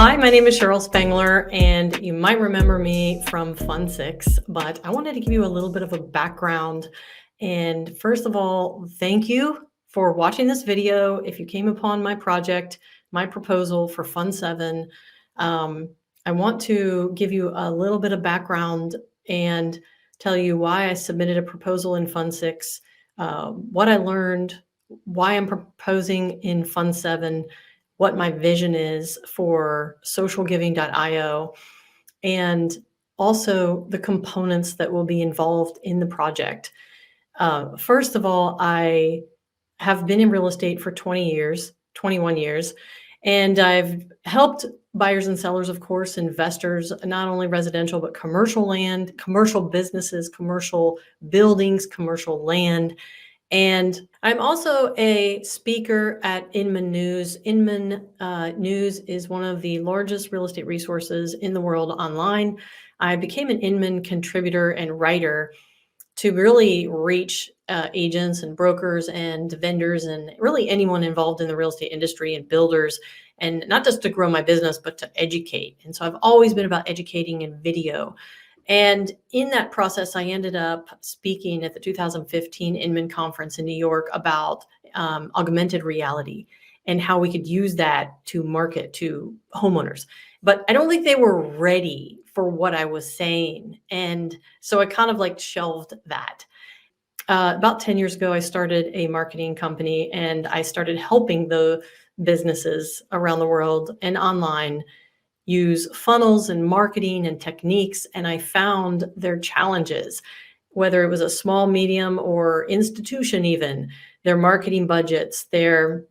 Hi, my name is Cheryl Spengler, and you might remember me from Fund 6, but I wanted to give you a little bit of a background. And first of all, thank you for watching this video. If you came upon my project, my proposal for Fund 7, I want to give you a little bit of background and tell you why I submitted a proposal in Fund 6, what I learned, why I'm proposing in Fund 7, what my vision is for socialgiving.io, and also the components that will be involved in the project. First of all, I have been in real estate for 20 years, 21 years, and I've helped buyers and sellers, of course, investors, not only residential, but commercial land, commercial businesses, commercial buildings, commercial land. And I'm also a speaker at Inman News. Inman News is one of the largest real estate resources in the world online. I became an Inman contributor and writer to really reach agents and brokers and vendors and really anyone involved in the real estate industry and builders, and not just to grow my business, but to educate. And so I've always been about educating in video. And in that process, I ended up speaking at the 2015 Inman Conference in New York about augmented reality and how we could use that to market to homeowners. But I don't think they were ready for what I was saying. And so I kind of like shelved that. About 10 years ago, I started a marketing company and I started helping the businesses around the world and online use funnels and marketing and techniques. And I found their challenges, whether it was a small, medium, or institution, even their marketing budgets, their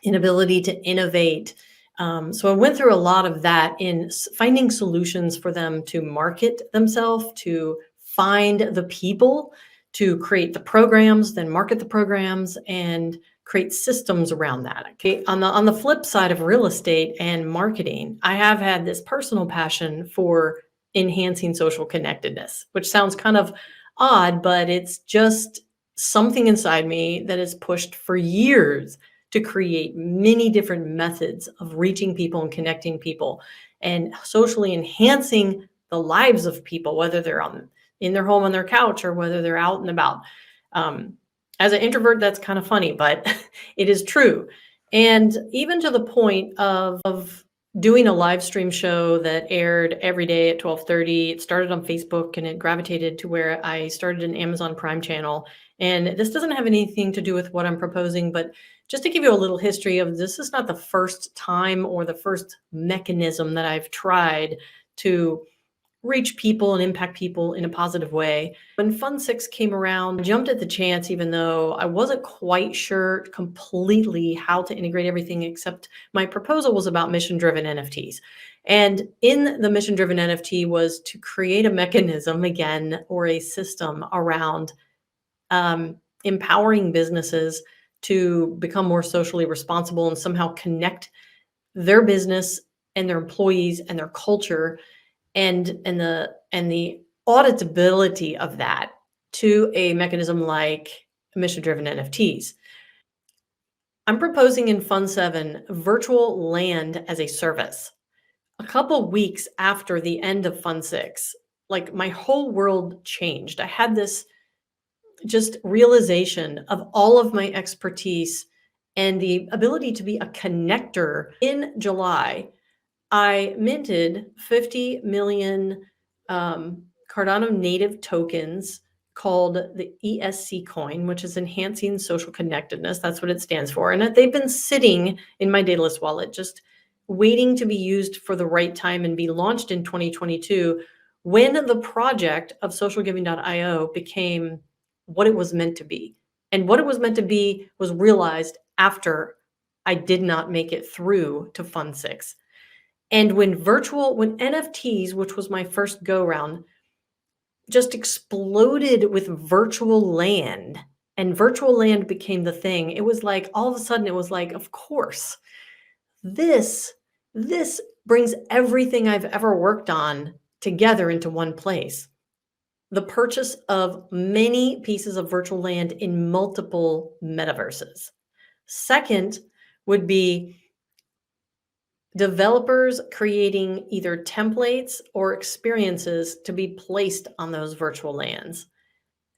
inability to innovate. So I went through a lot of that in finding solutions for them to market themselves, to find the people, to create the programs, then market the programs, and create systems around that. Okay. On the flip side of real estate and marketing, I have had this personal passion for enhancing social connectedness, which sounds kind of odd, but it's just something inside me that has pushed for years to create many different methods of reaching people and connecting people and socially enhancing the lives of people, whether they're in their home on their couch or whether they're out and about. As an introvert, that's kind of funny, but it is true. And even to the point of doing a live stream show that aired every day at 12:30. It started on Facebook and it gravitated to where I started an Amazon Prime channel. And this doesn't have anything to do with what I'm proposing, but just to give you a little history of this is not the first time or the first mechanism that I've tried to reach people and impact people in a positive way. When Fund 6 came around, I jumped at the chance, even though I wasn't quite sure completely how to integrate everything, except my proposal was about mission-driven NFTs. And in the mission-driven NFT was to create a mechanism, again, or a system around empowering businesses to become more socially responsible and somehow connect their business and their employees and their culture and the auditability of that to a mechanism like mission-driven NFTs. I'm proposing in Fund 7 virtual land as a service. A couple weeks after the end of Fund 6, like my whole world changed. I had this just realization of all of my expertise and the ability to be a connector. In July, I minted 50 million Cardano native tokens called the ESC COIN, which is Enhancing Social Connectedness. That's what it stands for. And they've been sitting in my Daedalus wallet, just waiting to be used for the right time and be launched in 2022 when the project of socialgiving.io became what it was meant to be. And what it was meant to be was realized after I did not make it through to Fund 6. And when NFTs, which was my first go round, just exploded with virtual land and virtual land became the thing, it was like, all of a sudden it was like, of course, this brings everything I've ever worked on together into one place. The purchase of many pieces of virtual land in multiple metaverses. Second would be developers creating either templates or experiences to be placed on those virtual lands.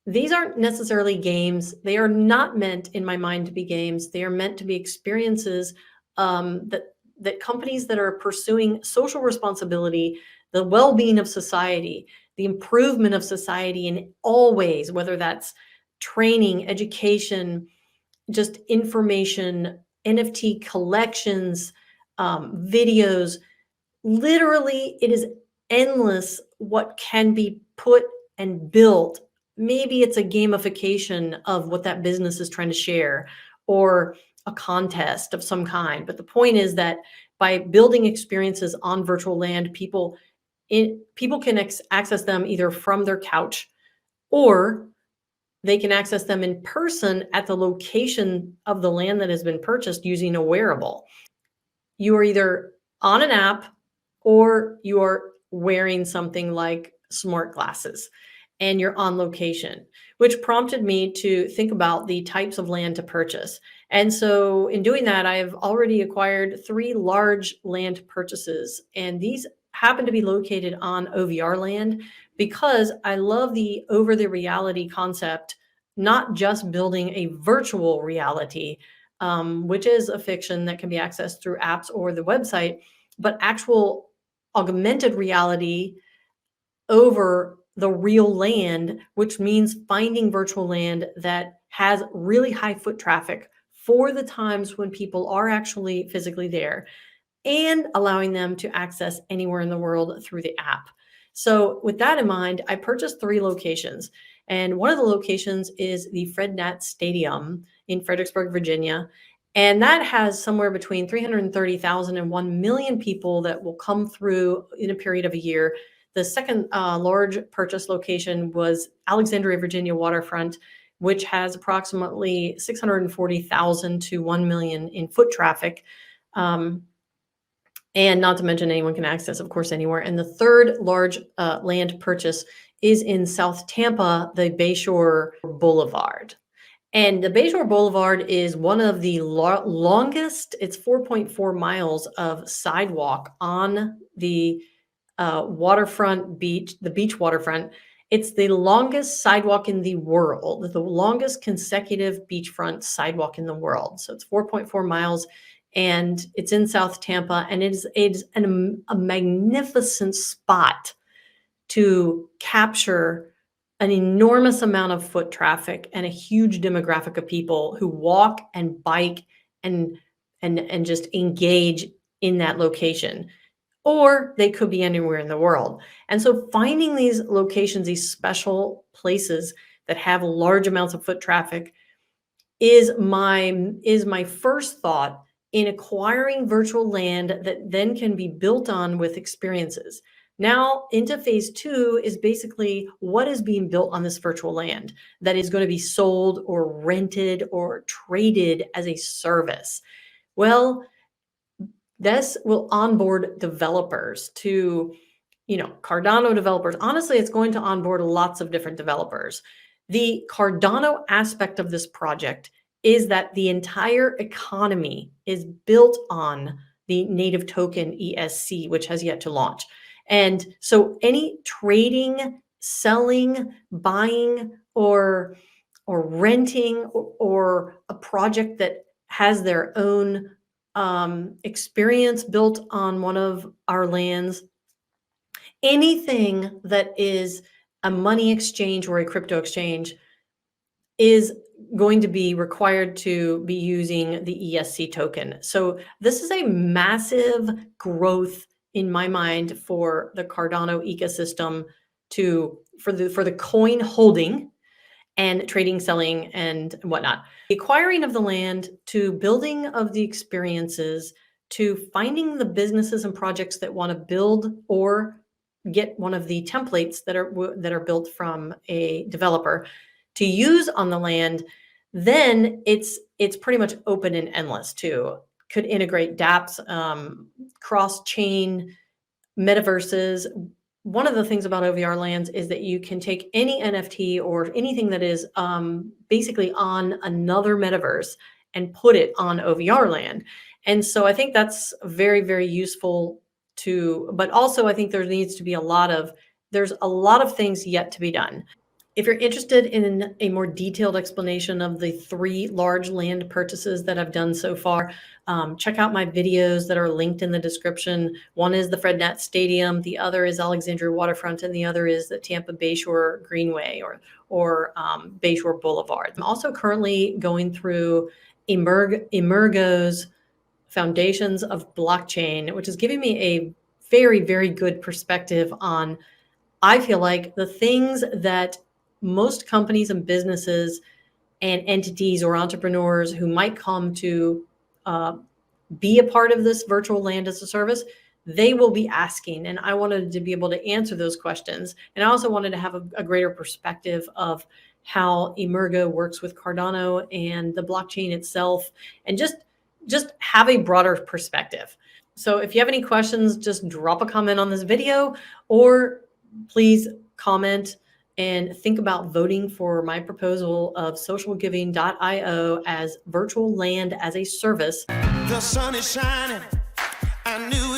These aren't necessarily games. They are not meant, in my mind, to be games. They are meant to be experiences that companies that are pursuing social responsibility, the well-being of society, the improvement of society in all ways, whether that's training, education, just information, NFT collections, videos. Literally, it is endless what can be put and built. Maybe it's a gamification of what that business is trying to share, or a contest of some kind. But the point is that by building experiences on virtual land, people can access them either from their couch, or they can access them in person at the location of the land that has been purchased using a wearable. You are either on an app or you are wearing something like smart glasses and you're on location, which prompted me to think about the types of land to purchase. And so in doing that, I have already acquired 3 large land purchases, and these happen to be located on OVR land because I love the over the reality concept, not just building a virtual reality, which is a fiction that can be accessed through apps or the website, but actual augmented reality over the real land, which means finding virtual land that has really high foot traffic for the times when people are actually physically there, and allowing them to access anywhere in the world through the app. So with that in mind, I purchased 3 locations. And one of the locations is the Fred Nat Stadium in Fredericksburg, Virginia. And that has somewhere between 330,000 and 1 million people that will come through in a period of a year. The second large purchase location was Alexandria, Virginia waterfront, which has approximately 640,000 to 1 million in foot traffic. And not to mention anyone can access, of course, anywhere. And the third large land purchase is in South Tampa, the Bayshore Boulevard. And the Bayshore Boulevard is one of the longest, it's 4.4 miles of sidewalk on the waterfront beach, the beach waterfront. It's the longest sidewalk in the world, the longest consecutive beachfront sidewalk in the world. So it's 4.4 miles. And it's in South Tampa, and it is a magnificent spot to capture an enormous amount of foot traffic and a huge demographic of people who walk and bike and just engage in that location. Or they could be anywhere in the world. And so finding these locations, these special places that have large amounts of foot traffic is my first thought in acquiring virtual land that then can be built on with experiences. Now into phase 2 is basically what is being built on this virtual land that is going to be sold or rented or traded as a service. Well, this will onboard developers to, Cardano developers. Honestly, it's going to onboard lots of different developers. The Cardano aspect of this project is that the entire economy is built on the native token ESC, which has yet to launch. And so any trading, selling, buying, or renting, or a project that has their own experience built on one of our lands, anything that is a money exchange or a crypto exchange is going to be required to be using the ESC token. So this is a massive growth in my mind for the Cardano ecosystem for the coin holding and trading, selling, and whatnot. The acquiring of the land, to building of the experiences, to finding the businesses and projects that want to build or get one of the templates that are built from a developer to use on the land, then it's pretty much open and endless too. Could integrate dApps, cross-chain, metaverses. One of the things about OVR lands is that you can take any NFT or anything that is basically on another metaverse and put it on OVR land. And so I think that's very, very useful but also I think there needs to be there's a lot of things yet to be done. If you're interested in a more detailed explanation of the 3 large land purchases that I've done so far, check out my videos that are linked in the description. One is the FredNet Stadium, the other is Alexandria Waterfront, and the other is the Tampa Bayshore Greenway or Bayshore Boulevard. I'm also currently going through Emurgo's Foundations of Blockchain, which is giving me a very, very good perspective on, I feel like, the things that most companies and businesses and entities or entrepreneurs who might come to be a part of this virtual land as a service, they will be asking. And I wanted to be able to answer those questions. And I also wanted to have a greater perspective of how Emurgo works with Cardano and the blockchain itself, and just have a broader perspective. So if you have any questions, just drop a comment on this video, or please comment and think about voting for my proposal of socialgiving.io as virtual land as a service. The sun is shining. I knew